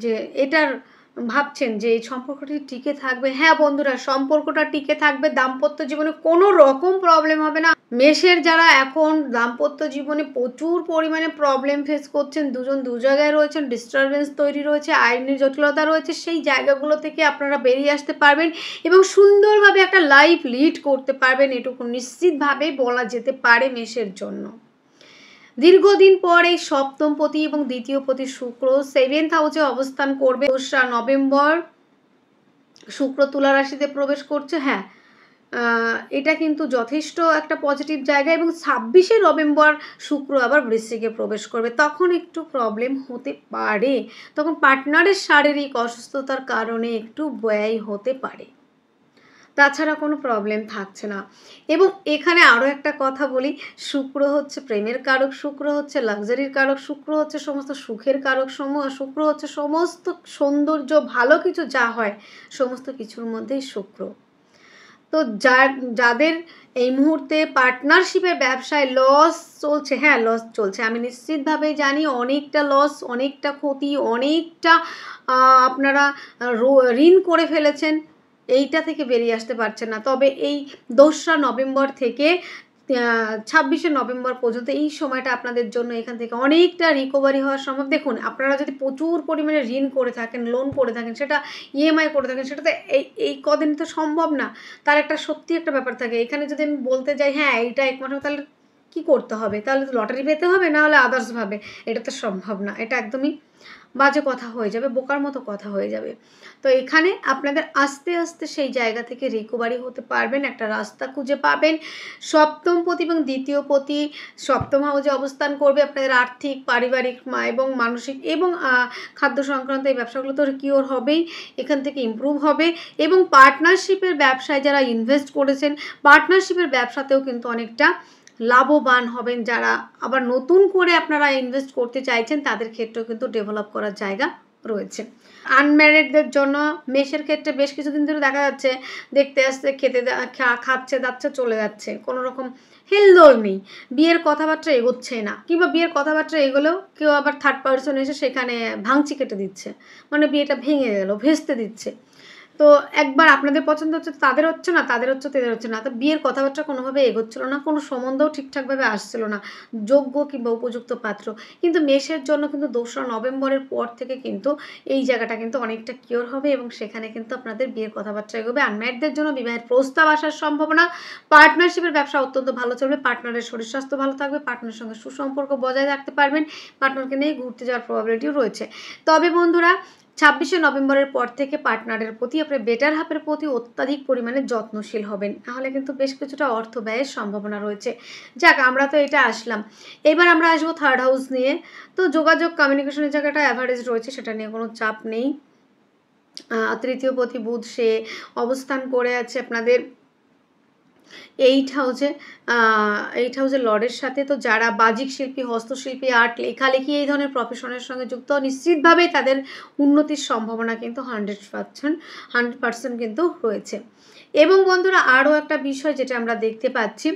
যে এটার ভাবছেন যে এই সম্পর্কটি টিকে থাকবে। হ্যাঁ বন্ধুরা, সম্পর্কটা টিকে থাকবে, দাম্পত্য জীবনে কোনো রকম প্রবলেম হবে না। মেষের যারা এখন দাম্পত্য জীবনে প্রচুর পরিমাণে প্রবলেম ফেস করছেন, দুজন দু জায়গায় রয়েছেন, ডিস্টারবেন্স তৈরি রয়েছে, আইনি জটিলতা রয়েছে, সেই জায়গাগুলো থেকে আপনারা বেরিয়ে আসতে পারবেন এবং সুন্দরভাবে একটা লাইফ লিড করতে পারবেন, এটুকু নিশ্চিতভাবেই বলা যেতে পারে মেষের জন্য। দীর্ঘদিন পর এই সপ্তমপতি এবং দ্বিতীয়পতি শুক্র 7th হাউসে অবস্থান করবে। 2রা নভেম্বর শুক্র তুলা রাশিতে প্রবেশ করছে। হ্যাঁ, এটা কিন্তু যথেষ্ট একটা পজিটিভ জায়গা। এবং 26শে নভেম্বর শুক্র আবার বৃশ্চিকে প্রবেশ করবে। তখন একটু প্রবলেম হতে পারে, তখন পার্টনারের শারীরিক অসুস্থতার কারণে একটু ব্যয় হতে পারে, তাছাড়া কোনো প্রবলেম থাকছে না। এবং এখানে আরও একটা কথা বলি, শুক্র হচ্ছে প্রেমের কারক, শুক্র হচ্ছে লাক্সারির কারক, শুক্র হচ্ছে সমস্ত সুখের কারক, শুক্র হচ্ছে সমস্ত সৌন্দর্য, ভালো কিছু যা হয় সমস্ত কিছুর মধ্যেই শুক্র। তো যাদের এই মুহূর্তে পার্টনারশিপের ব্যবসায় লস চলছে, হ্যাঁ লস চলছে, আমি নিশ্চিতভাবেই জানি, অনেকটা লস, অনেকটা ক্ষতি, অনেকটা আপনারা ঋণ করে ফেলেছেন, এইটা থেকে বেরিয়ে আসতে পারছেন না। তবে এই 2রা নভেম্বর থেকে 26শে নভেম্বর পর্যন্ত এই সময়টা আপনাদের জন্য এখান থেকে অনেকটা রিকভারি হওয়া সম্ভব। দেখুন, আপনারা যদি প্রচুর পরিমাণে ঋণ করে থাকেন, লোন করে থাকেন, সেটা ইএমআই করে থাকেন, সেটা তো এই কদিন তো সম্ভব না। তার একটা সত্যি একটা ব্যাপার থাকে। এখানে যদি আমি বলতে যাই হ্যাঁ এইটা একমাত্র, তাহলে কী করতে হবে? তাহলে তো লটারি পেতে হবে, না হলে আদার্সভাবে, এটা তো সম্ভব না। এটা একদমই বাজে কথা হয়ে যাবে, বোকার মতো কথা হয়ে যাবে। তো এখানে আপনাদের আস্তে আস্তে সেই জায়গা থেকে রিকভারি হতে পারবেন, একটা রাস্তা খুঁজে পাবেন। সপ্তমপতি এবং দ্বিতীয়পতি সপ্তম হাউসে অবস্থান করবে। আপনাদের আর্থিক, পারিবারিক এবং মানসিক এবং খাদ্য সংক্রান্ত এই ব্যবসাগুলো তো কিওর হবেই, এখান থেকে ইমপ্রুভ হবে। এবং পার্টনারশিপের ব্যবসায় যারা ইনভেস্ট করেছেন, পার্টনারশিপের ব্যবসাতেও কিন্তু অনেকটা লাভবান হবেন। যারা আবার নতুন করে আপনারা ইনভেস্ট করতে চাইছেন, তাদের ক্ষেত্রেও কিন্তু ডেভেলপ করার জায়গা রয়েছে। আনম্যারিডদের জন্য মেষের ক্ষেত্রে বেশ কিছুদিন ধরে দেখা যাচ্ছে দেখতে আসছে, খাচ্ছে দাচ্ছে চলে যাচ্ছে, কোনো রকম হেলদোল নেই, বিয়ের কথাবার্তা এগোচ্ছে না, কিংবা বিয়ের কথাবার্তা এগোলেও কেউ আবার থার্ড পার্সন এসে সেখানে ভাঙচি কেটে দিচ্ছে, মানে বিয়েটা ভেঙে গেল, ভেস্তে দিচ্ছে। তো একবার আপনাদের পছন্দ হচ্ছে, তাদের হচ্ছে না, তাদের হচ্ছে না। তো বিয়ের কথাবার্তা কোনোভাবে এগোচ্ছিল না, কোনো সম্বন্ধও ঠিকঠাকভাবে আসছিল না, যোগ্য কিংবা উপযুক্ত পাত্র। কিন্তু মেষের জন্য কিন্তু 2রা নভেম্বরের পর থেকে কিন্তু এই জায়গাটা কিন্তু অনেকটা কিওর হবে এবং সেখানে কিন্তু আপনাদের বিয়ের কথাবার্তা এগোবে। আনম্যারিডদের জন্য বিবাহের প্রস্তাব আসার সম্ভাবনা। পার্টনারশিপের ব্যবসা অত্যন্ত ভালো চলবে, পার্টনারের শরীর স্বাস্থ্য ভালো থাকবে, পার্টনারের সঙ্গে সুসম্পর্ক বজায় রাখতে পারবেন, পার্টনারকে নিয়ে ঘুরতে যাওয়ার প্রবাবিলিটিও রয়েছে। তবে বন্ধুরা, নভেম্বরের পর থেকে পার্টনারের প্রতি আপনার বেটার হাফের প্রতি অত্যাধিক পরিমাণে যত্নশীল হবেন, নাহলে কিন্তু বেশ কিছুটা অর্থ ব্যয়ের সম্ভাবনা রয়েছে। যাক, আমরা তো এটা আসলাম, এবার আমরা আসবো থার্ড হাউস নিয়ে। তো যোগাযোগ কমিউনিকেশনের জায়গাটা অ্যাভারেজ রয়েছে, সেটা নিয়ে কোনো চাপ নেই। তৃতীয় পতি বুধ সে অবস্থান করে আছে আপনাদের 8 হাউসে লর্ডের সাথে। তো যারা বাজিক শিল্পী, হস্তশিল্পী, আর্ট, লেখালেখি এই ধরনের প্রফেশনের সঙ্গে যুক্ত, নিশ্চিতভাবেই তাদের উন্নতির সম্ভাবনা কিন্তু 100% কিন্তু রয়েছে। এবং বন্ধুরা, আরও একটা বিষয় যেটা আমরা দেখতে পাচ্ছি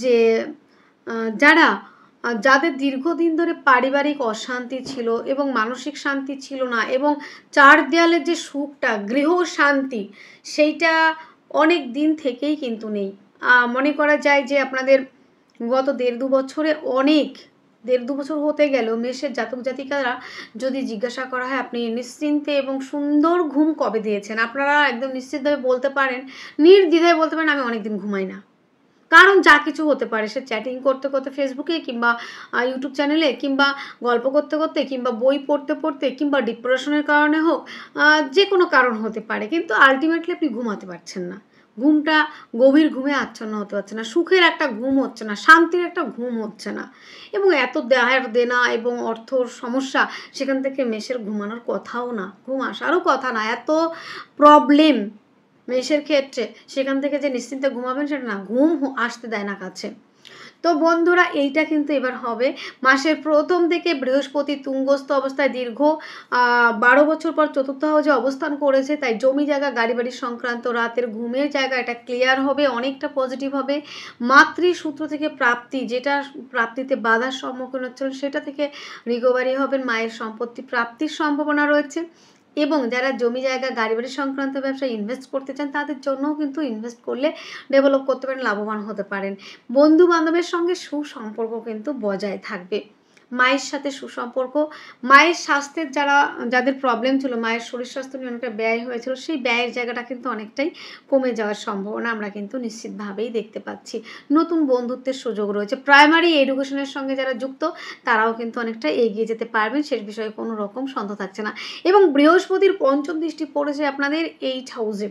যে যাদের দীর্ঘদিন ধরে পারিবারিক অশান্তি ছিল এবং মানসিক শান্তি ছিল না, এবং চার দেয়ালের যে সুখটা, গৃহ শান্তি, সেইটা অনেক দিন থেকেই কিন্তু নেই। মনে করা যায় যে আপনাদের গত 1.5-2 বছরে দেড় দু বছর হতে গেল মেষের জাতক জাতিকারা যদি জিজ্ঞাসা করা হয় আপনি নিশ্চিন্তে এবং সুন্দর ঘুম কবে দিয়েছেন, আপনারা একদম নিশ্চিতভাবে বলতে পারেন, নির্দ্বিধায় বলতে পারেন, আমি অনেকদিন ঘুমাই না। কারণ যা কিছু হতে পারে, সে চ্যাটিং করতে করতে ফেসবুকে, কিংবা ইউটিউব চ্যানেলে, কিংবা গল্প করতে করতে, কিংবা বই পড়তে পড়তে, কিংবা ডিপ্রেশনের কারণে হোক, যে কোনো কারণ হতে পারে, কিন্তু আলটিমেটলি আপনি ঘুমাতে পারছেন না। ঘুমটা গভীর ঘুমে আচ্ছন্ন হতে পারছে না, সুখের একটা ঘুম হচ্ছে না, শান্তির একটা ঘুম হচ্ছে না, এবং এত দেহের দেনা এবং অর্থর সমস্যা, সেখান থেকে মেষের ঘুমানোর কথাও না, ঘুম আসারও কথা না, এত প্রবলেম মেষের ক্ষেত্রে, সেখান থেকে যে নিশ্চিন্তে ঘুমাবেন সেটা না, ঘুম আসতে দেয় না কাছে। তো বন্ধুরা, এইটা কিন্তু এবার হবে মাসের প্রথম থেকে বৃহস্পতি তুঙ্গস্থ অবস্থায় দীর্ঘ 12 বছর পর চতুর্থ হাউসে অবস্থান করেছে, তাই জমি জায়গা, গাড়ি বাড়ি সংক্রান্ত রাতের ঘুমের জায়গা, এটা ক্লিয়ার হবে, অনেকটা পজিটিভ হবে। মাতৃসূত্র থেকে প্রাপ্তি, যেটা প্রাপ্তিতে বাধার সম্মুখীন হচ্ছিল, সেটা থেকে রিকভারি হবেন, মায়ের সম্পত্তি প্রাপ্তির সম্ভাবনা রয়েছে। এবং যারা জমি জায়গা, গাড়ি বাড়ি সংক্রান্ত ব্যবসায় ইনভেস্ট করতে চান, তাদের জন্যও কিন্তু ইনভেস্ট করলে ডেভেলপ করতে পারেন, লাভবান হতে পারেন। বন্ধু বান্ধবের সঙ্গে সুসম্পর্ক কিন্তু বজায় থাকবে। মায়ের সাথে সুসম্পর্ক, মায়ের স্বাস্থ্যের যাদের প্রবলেম ছিল, মায়ের শরীর স্বাস্থ্য নিয়ে অনেকটা ব্যয় হয়েছিল, সেই ব্যয়ের জায়গাটা কিন্তু অনেকটাই কমে যাওয়ার সম্ভাবনা আমরা কিন্তু নিশ্চিতভাবেই দেখতে পাচ্ছি। নতুন বন্ধুত্বের সুযোগ রয়েছে। প্রাইমারি এডুকেশনের সঙ্গে যারা যুক্ত, তারাও কিন্তু অনেকটা এগিয়ে যেতে পারবেন, সে বিষয়ে কোনো রকম সন্দেহ থাকছে না। এবং বৃহস্পতির পঞ্চম দৃষ্টি পড়েছে আপনাদের 8 হাউসে,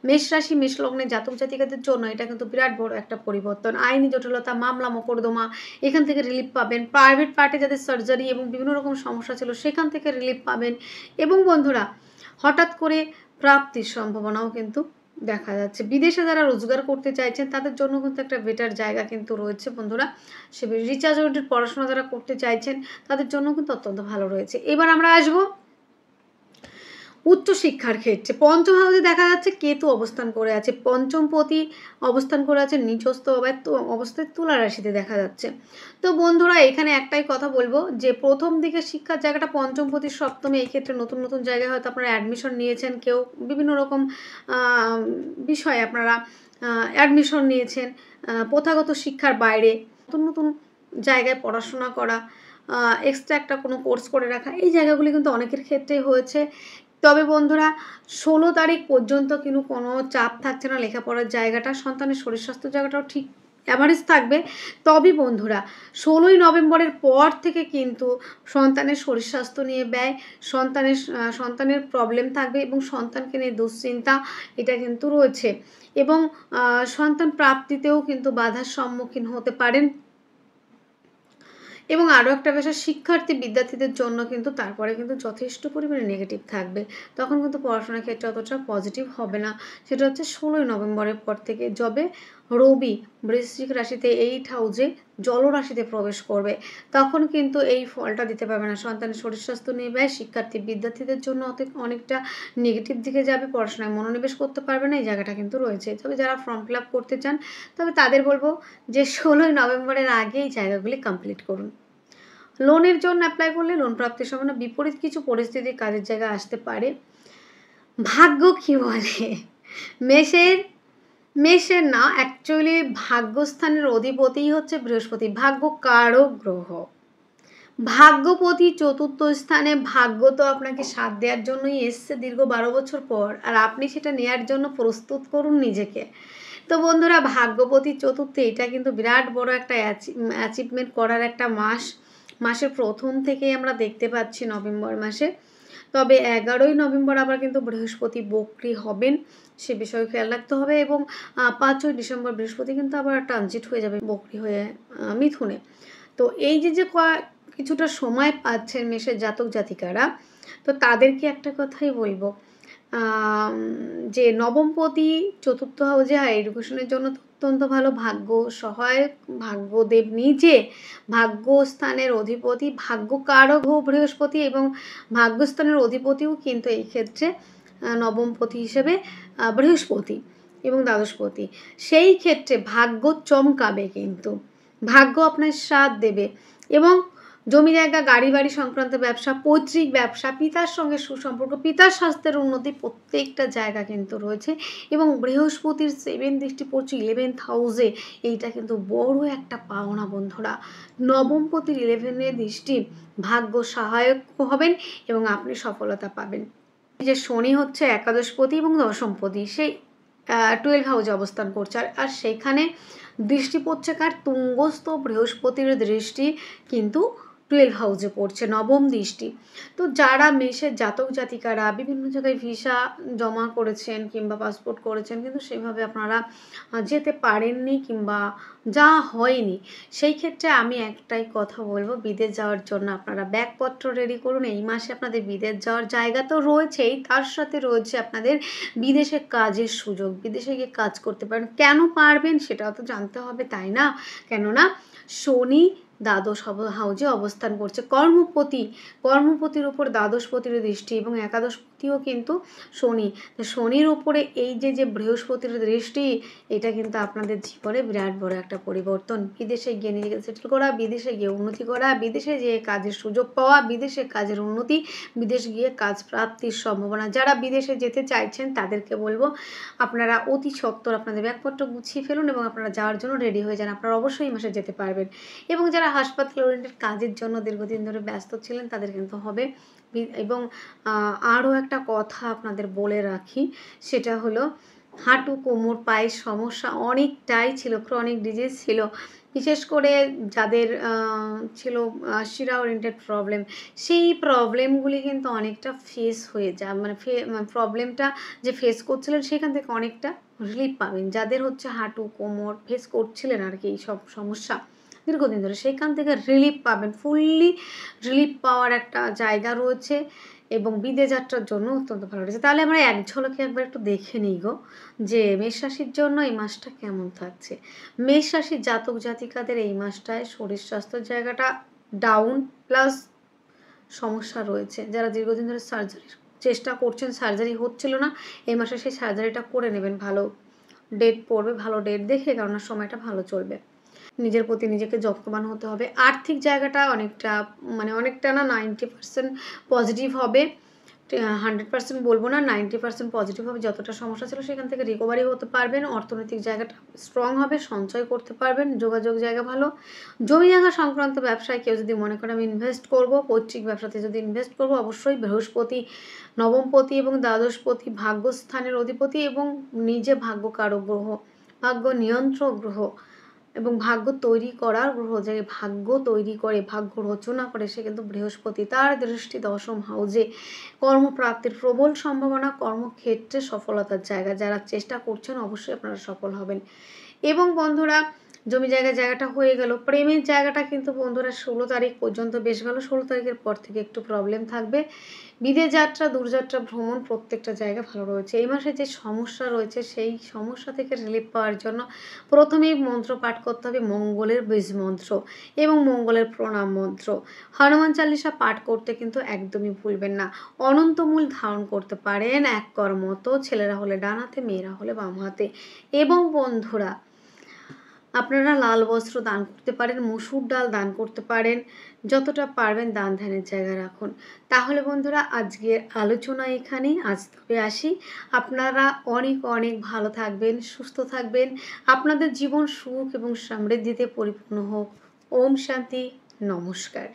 মেষ রাশি, মেষ লগ্নের জাতক জাতিকাদের জন্য এটা কিন্তু বিরাট বড় একটা পরিবর্তন। আইনি জটিলতা, মামলা মোকদ্দমা, এখান থেকে রিলিফ পাবেন। প্রাইভেট পার্টি যাদের সার্জারি এবং বিভিন্ন রকম সমস্যা ছিল, সেখান থেকে রিলিফ পাবেন। এবং বন্ধুরা, হঠাৎ করে প্রাপ্তির সম্ভাবনাও কিন্তু দেখা যাচ্ছে। বিদেশে যারা রোজগার করতে চাইছেন, তাদের জন্য কিন্তু একটা বেটার জায়গা কিন্তু রয়েছে বন্ধুরা। সে রিচার্জ ওরিয়েন্টেড পড়াশোনা যারা করতে চাইছেন, তাদের জন্য কিন্তু অত্যন্ত ভালো রয়েছে। এবার আমরা আসবো উচ্চশিক্ষার ক্ষেত্রে। পঞ্চম হাউসে দেখা যাচ্ছে কেতু অবস্থান করে আছে, পঞ্চমপতি অবস্থান করে আছে নিচস্থ অবস্থায় তুলা রাশিতে দেখা যাচ্ছে। তো বন্ধুরা, এখানে একটাই কথা বলবো যে প্রথম দিকে শিক্ষার জায়গাটা পঞ্চমপতির সপ্তমে, এই ক্ষেত্রে নতুন নতুন জায়গায় হয়তো আপনারা অ্যাডমিশন নিয়েছেন, কেউ বিভিন্ন রকম বিষয়ে আপনারা অ্যাডমিশন নিয়েছেন, প্রথাগত শিক্ষার বাইরে নতুন নতুন জায়গায় পড়াশোনা করা, এক্সট্রা একটা কোনো কোর্স করে রাখা, এই জায়গাগুলি কিন্তু অনেকের ক্ষেত্রেই হয়েছে। তবে বন্ধুরা, 16 তারিখ পর্যন্ত কিন্তু কোনো চাপ থাকছে না লেখাপড়ার জায়গাটা, সন্তানের শরীর স্বাস্থ্য জায়গাটাও ঠিক অ্যাভারেজ থাকবে। তবে বন্ধুরা, 16ই নভেম্বরের পর থেকে কিন্তু সন্তানের শরীর স্বাস্থ্য নিয়ে ব্যয়, সন্তানের প্রবলেম থাকবে, এবং সন্তানকে নিয়ে দুশ্চিন্তা, এটা কিন্তু রয়েছে। এবং সন্তান প্রাপ্তিতেও কিন্তু বাধার সম্মুখীন হতে পারেন। এবং আরও একটা বিষয়, বিদ্যার্থীদের জন্য কিন্তু তারপরে কিন্তু যথেষ্ট পরিমাণে নেগেটিভ থাকবে, তখন কিন্তু পড়াশোনার ক্ষেত্রে অতটা পজিটিভ হবে না। সেটা হচ্ছে 16ই নভেম্বরের পর থেকে, যবে রবি বৃশ্চিক রাশিতে 8 হাউসে জলরাশিতে প্রবেশ করবে, তখন কিন্তু এই ফলটা দিতে পারবে না। সন্তানের শরীর স্বাস্থ্য নিয়ে ব্যয়, বিদ্যার্থীদের জন্য অনেকটা নেগেটিভ দিকে যাবে, পড়াশোনায় মনোনিবেশ করতে পারবে না, এই জায়গাটা কিন্তু রয়েছে। তবে যারা ফর্ম ফিল আপ করতে চান, তবে তাদের বলবো যে 16ই নভেম্বরের আগে এই জায়গাগুলি কমপ্লিট করুন। লোনের জন্য অ্যাপ্লাই করলে লোন প্রাপ্তির সম্ভাবনা, বিপরীত কিছু পরিস্থিতি কাজের জায়গায় আসতে পারে। ভাগ্য কি বলে? মেষের না, অ্যাকচুয়ালি ভাগ্যস্থানের অধিপতিই হচ্ছে বৃহস্পতি, ভাগ্য কারক গ্রহ। ভাগ্যপতি চতুর্থ স্থানে, ভাগ্য তো আপনাকে সাথ দেওয়ার জন্যই এসছে দীর্ঘ 12 বছর পর, আর আপনি সেটা নেওয়ার জন্য প্রস্তুত করুন নিজেকে। তো বন্ধুরা, ভাগ্যপতি চতুর্থে, এটা কিন্তু বিরাট বড় একটা অ্যাচিভমেন্ট করার একটা মাসের প্রথম থেকেই আমরা দেখতে পাচ্ছি নভেম্বর মাসে। তবে 11ই নভেম্বর আবার কিন্তু বৃহস্পতি বক্রী হবেন, সে বিষয়ে খেয়াল রাখতে হবে। এবং 5ই ডিসেম্বর বৃহস্পতি কিন্তু আবার ট্রানজিট হয়ে যাবে বক্রী হয়ে মিথুনে। তো এই যে কিছুটা সময় পাচ্ছেন মেষের জাতক জাতিকারা, তো তাদেরকে একটা কথাই বলবো, যে নবমপতি চতুর্থ হাউজে হায়ার এডুকেশনের জন্য অত্যন্ত ভালো, ভাগ্য সহায়ক, ভাগ্যদেব নিজে ভাগ্যস্থানের অধিপতি, ভাগ্যকারক বৃহস্পতি এবং ভাগ্যস্থানের অধিপতিও কিন্তু এই ক্ষেত্রে নবমপতি হিসেবে বৃহস্পতি এবং দ্বাদশপতি। সেই ক্ষেত্রে ভাগ্য চমকাবে, কিন্তু ভাগ্য আপনার সাথ দেবে। এবং জমি জায়গা, গাড়ি বাড়ি সংক্রান্ত ব্যবসা, পৈতৃক ব্যবসা, পিতার সঙ্গে সুসম্পর্ক, পিতার স্বাস্থ্যের উন্নতি, প্রত্যেকটা জায়গা কিন্তু রয়েছে। এবং বৃহস্পতির 7 দৃষ্টি পড়ছে 11th হাউসে, এইটা কিন্তু বড় একটা পাওনা বন্ধুরা। নবমপতির 11 দৃষ্টি, ভাগ্য সহায়ক হবেন এবং আপনি সফলতা পাবেন। যে শনি হচ্ছে একাদশপতি এবং দশমপতি, সেই 12 হাউসে অবস্থান করছে, আর সেখানে দৃষ্টি পড়ছে কার? তুঙ্গস্থ বৃহস্পতির দৃষ্টি কিন্তু 12 হাউসে পড়ছে, নবম দৃষ্টি। তো যারা মেষের জাতক জাতিকারা বিভিন্ন জায়গায় ভিসা জমা করেছেন কিংবা পাসপোর্ট করেছেন, কিন্তু সেভাবে আপনারা যেতে পারেননি কিংবা যা হয়নি, সেই ক্ষেত্রে আমি একটাই কথা বলবো, বিদেশ যাওয়ার জন্য আপনারা ব্যাগপত্র রেডি করুন। এই মাসে আপনাদের বিদেশ যাওয়ার জায়গা তো রয়েছেই, তার সাথে রয়েছে আপনাদের বিদেশে কাজের সুযোগ, বিদেশে গিয়ে কাজ করতে পারেন। কেন পারবেন সেটাও তো জানতে হবে, তাই না? কেননা শনি দ্বাদশ হাউজে অবস্থান করছে, কর্মপতির উপর দ্বাদশপতির দৃষ্টি এবং একাদশপতিও কিন্তু শনি। তো শনির উপরে এই যে বৃহস্পতির দৃষ্টি, এটা কিন্তু আপনাদের জীবনে বিরাট বড় একটা পরিবর্তন। বিদেশে গিয়ে নিজেকে সেটেল করা, বিদেশে গিয়ে উন্নতি করা, বিদেশে যেয়ে কাজের সুযোগ পাওয়া, বিদেশে কাজের উন্নতি, বিদেশে গিয়ে কাজ প্রাপ্তির সম্ভাবনা। যারা বিদেশে যেতে চাইছেন তাদেরকে বলবো, আপনারা অতি সত্বর আপনাদের ব্যাগপত্র গুছিয়ে ফেলুন এবং আপনারা যাওয়ার জন্য রেডি হয়ে যান। আপনারা অবশ্যই এই মাসে যেতে পারবেন। এবং যারা হাসপাতাল ওরিয়েন্টেড কাজের জন্য দীর্ঘদিন ধরে ব্যস্ত ছিলেন, তাদের কিন্তু হবে। এবং আরও একটা কথা আপনাদের বলে রাখি, সেটা হলো হাঁটু, কোমর, পায়ের সমস্যা অনেকটাই ছিল, ক্রনিক ডিজিজ ছিল, বিশেষ করে যাদের ছিল শিরা ওরিয়েন্টেড প্রবলেম, সেই প্রবলেমগুলি কিন্তু অনেকটা ফেস হয়ে যায়, মানে প্রবলেমটা যে ফেস করছিলেন সেখান থেকে অনেকটা রিলিফ পাবেন। যাদের হচ্ছে হাঁটু, কোমর ফেস করছিলেন আর কি, এই সব সমস্যা দীর্ঘদিন ধরে, সেইখান থেকে রিলিফ পাবেন, ফুললি রিলিফ পাওয়ার একটা জায়গা রয়েছে এবং বিদেশ যাত্রার জন্য অত্যন্ত ভালো রয়েছে। তাহলে আমরা এক ঝলকে একবার একটু দেখে নিই গো, যে মেষ রাশির জন্য এই মাসটা কেমন থাকছে। মেষ রাশির জাতক জাতিকাদের এই মাসটায় শরীর স্বাস্থ্যের জায়গাটা ডাউন প্লাস সমস্যা রয়েছে। যারা দীর্ঘদিন ধরে সার্জারির চেষ্টা করছেন, সার্জারি হচ্ছিল না, এই মাসে সেই সার্জারিটা করে নেবেন। ভালো ডেট পড়বে, ভালো ডেট দেখে, কেননা সময়টা ভালো চলবে। নিজের প্রতি নিজেকে যত্নবান হতে হবে। আর্থিক জায়গাটা অনেকটা না 90% পজিটিভ হবে, 100% বলবো না, 90% পজিটিভ হবে। যতটা সমস্যা ছিল সেখান থেকে রিকভারি হতে পারবেন, অর্থনৈতিক জায়গাটা স্ট্রং হবে, সঞ্চয় করতে পারবেন, যোগাযোগ জায়গা ভালো। জমি জায়গা সংক্রান্ত ব্যবসায় কেউ যদি মনে করে আমি ইনভেস্ট করব, পৈতৃক ব্যবসাতে যদি ইনভেস্ট করব, অবশ্যই বৃহস্পতি নবমপতি এবং দ্বাদশপতি ভাগ্যস্থানের অধিপতি এবং নিজে ভাগ্যকারক গ্রহ, ভাগ্য নিয়ন্ত্রক গ্রহ এবং ভাগ্য তৈরি করার গ্রহ, যে ভাগ্য তৈরি করে, ভাগ্য রচনা করে, সে কিন্তু বৃহস্পতি। তার দৃষ্টি দশম হাউজে, কর্মপ্রাপ্তির প্রবল সম্ভাবনা, কর্মক্ষেত্রে সফলতার জায়গা। যারা চেষ্টা করছেন অবশ্যই আপনারা সফল হবেন। এবং বন্ধুরা, জমি জায়গাটা হয়ে গেল। প্রেমের জায়গাটা কিন্তু বন্ধুরা 16 তারিখ পর্যন্ত বেশ ভালো, 16 তারিখের পর থেকে একটু প্রবলেম থাকবে। বিদেশ যাত্রা, দূরযাত্রা, ভ্রমণ, প্রত্যেকটা জায়গা ভালো রয়েছে। এই মাসে যে সমস্যা রয়েছে সেই সমস্যা থেকে রিলিফ পাওয়ার জন্য প্রথমেই মন্ত্র পাঠ করতে হবে, মঙ্গলের বীজ মন্ত্র এবং মঙ্গলের প্রণাম মন্ত্র। হনুমান চালিসা পাঠ করতে কিন্তু একদমই ভুলবেন না। অনন্তমূল ধারণ করতে পারেন এক কর মতো, ছেলেরা হলে ডান হাতে, মেয়েরা হলে বাম হাতে। এবং বন্ধুরা, আপনারা লাল বস্ত্র দান করতে পারেন, মসুর ডাল দান করতে পারেন, যতটা পারবেন দান ধ্যানের জায়গা রাখুন। তাহলে বন্ধুরা, আজকের আলোচনা এখানেই, আজ তবে আসি। আপনারা অনেক অনেক ভালো থাকবেন, সুস্থ থাকবেন, আপনাদের জীবন সুখ এবং সমৃদ্ধিতে পরিপূর্ণ হোক। ওম শান্তি, নমস্কার।